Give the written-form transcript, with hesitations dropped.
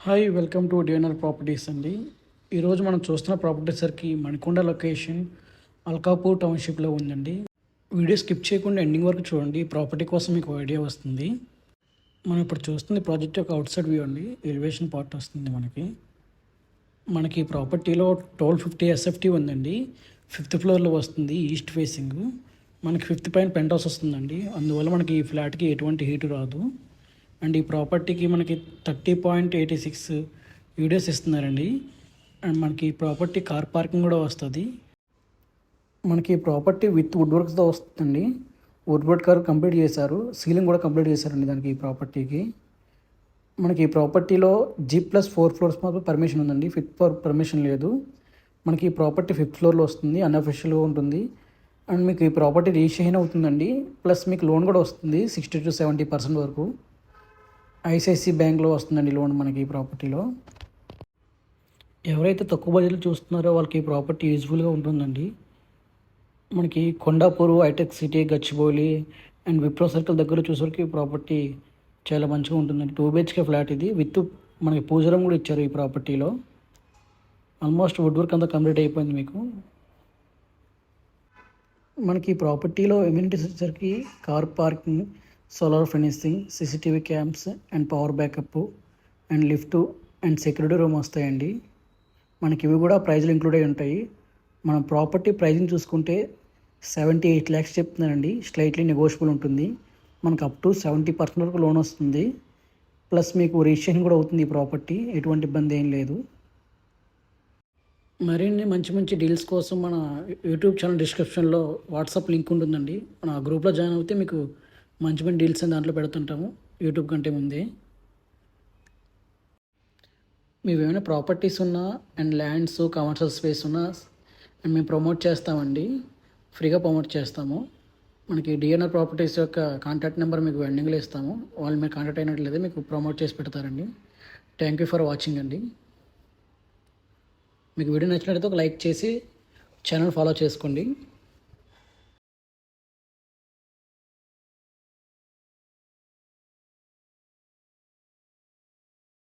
Hi welcome to DNR properties అండి. ఈరోజు మనం చూస్తున్న ప్రాపర్టీ సరికి మణికొండ లొకేషన్ అల్కాపూర్ టౌన్షిప్లో ఉందండి. వీడియో స్కిప్ చేయకుండా ఎండింగ్ వరకు చూడండి. ఈ ప్రాపర్టీ కోసం మీకు ఐడియా వస్తుంది. మనం ఇప్పుడు చూస్తుంది ప్రాజెక్ట్ యొక్క అవుట్ సైడ్ వ్యూ అండి. ఎలివేషన్ పార్ట్ వస్తుంది మనకి ఈ ప్రాపర్టీలో 1250 ఎస్ఎఫ్టీ ఉందండి. 5th ఫ్లోర్లో వస్తుంది, ఈస్ట్ ఫేసింగ్. మనకి 5th పైన పెంట్ హౌస్ వస్తుందండి. అందువల్ల మనకి ఈ ఫ్లాట్కి ఎటువంటి హీటు రాదు. అండ్ ఈ ప్రాపర్టీకి మనకి 30.86 యూడిఎస్ ఇస్తున్నారండి. అండ్ మనకి ఈ ప్రాపర్టీ కార్ పార్కింగ్ కూడా వస్తుంది. మనకి ఈ ప్రాపర్టీ విత్ వుడ్ వర్క్స్తో వస్తుందండి. వుడ్ వర్క్ కంప్లీట్ చేశారు, సీలింగ్ కూడా కంప్లీట్ చేశారండి దానికి. ఈ ప్రాపర్టీకి మనకి ఈ ప్రాపర్టీలో G+4 ఫ్లోర్స్ మాత్రం పర్మిషన్ ఉందండి. 5th ఫ్లోర్ పర్మిషన్ లేదు. మనకి ఈ ప్రాపర్టీ 5th ఫ్లోర్లో వస్తుంది, అన్అఫిషియల్గా ఉంటుంది. అండ్ మీకు ఈ ప్రాపర్టీ రిజిస్ట్రేషన్ అవుతుందండి. ప్లస్ మీకు లోన్ కూడా వస్తుంది 60 to 70% వరకు. ఐసిఐసి బ్యాంక్లో వస్తుందండి లోన్ మనకి ఈ ప్రాపర్టీలో. ఎవరైతే తక్కువ బడ్జెట్లో చూస్తున్నారో వాళ్ళకి ఈ ప్రాపర్టీ యూజ్ఫుల్గా ఉంటుందండి. మనకి Kondapur, Hitech City, Gachibowli and Wipro circle దగ్గర చూసేసరికి ఈ ప్రాపర్టీ చాలా మంచిగా ఉంటుందండి. 2 BHK ఫ్లాట్ ఇది. విత్ మనకి పూజరం కూడా ఇచ్చారు ఈ ప్రాపర్టీలో. ఆల్మోస్ట్ వుడ్ వర్క్ అంతా కంప్లీట్ అయిపోయింది మీకు. మనకి ఈ ప్రాపర్టీలో ఎమ్యూనిటీస్ వచ్చేసరికి car parking, solar finishing, CCTV cams and power backup and lift and security room వస్తాయండి. మనకి ఇవి కూడా ప్రైజ్లు ఇంక్లూడ్ అయి ఉంటాయి. మనం ప్రాపర్టీ ప్రైజింగ్ చూసుకుంటే 78 lakhs చెప్తున్నారండి. స్లైట్లీ నెగోషియబుల్ ఉంటుంది. మనకు అప్ టు 70% వరకు లోన్ వస్తుంది. ప్లస్ మీకు రిజిస్ట్రేషన్ కూడా అవుతుంది ఈ ప్రాపర్టీ. ఎటువంటి ఇబ్బంది ఏం లేదు. మరిన్ని మంచి మంచి డీల్స్ కోసం మన యూట్యూబ్ ఛానల్ డిస్క్రిప్షన్లో వాట్సాప్ లింక్ ఉంటుందండి. మన ఆ గ్రూప్లో జాయిన్ అవుతే మీకు మంచి మంచి డీల్స్ అని దాంట్లో పెడుతుంటాము యూట్యూబ్ కంటే ముందే. మేము ఏమైనా ప్రాపర్టీస్ ఉన్నా అండ్ ల్యాండ్స్, కమర్షియల్ స్పేస్ ఉన్నా అండ్ మేము ప్రమోట్ చేస్తామండి. ఫ్రీగా ప్రమోట్ చేస్తాము. మనకి డిఎన్ఆర్ ప్రాపర్టీస్ యొక్క కాంటాక్ట్ నెంబర్ మీకు ఎండింగ్లో ఇస్తాము. వాళ్ళు మీరు కాంటాక్ట్ అయినట్లయితే మీకు ప్రమోట్ చేసి పెడతారండి. థ్యాంక్ యూ ఫర్ వాచింగ్ అండి. మీకు వీడియో నచ్చినట్లయితే ఒక లైక్ చేసి ఛానల్ ఫాలో చేసుకోండి.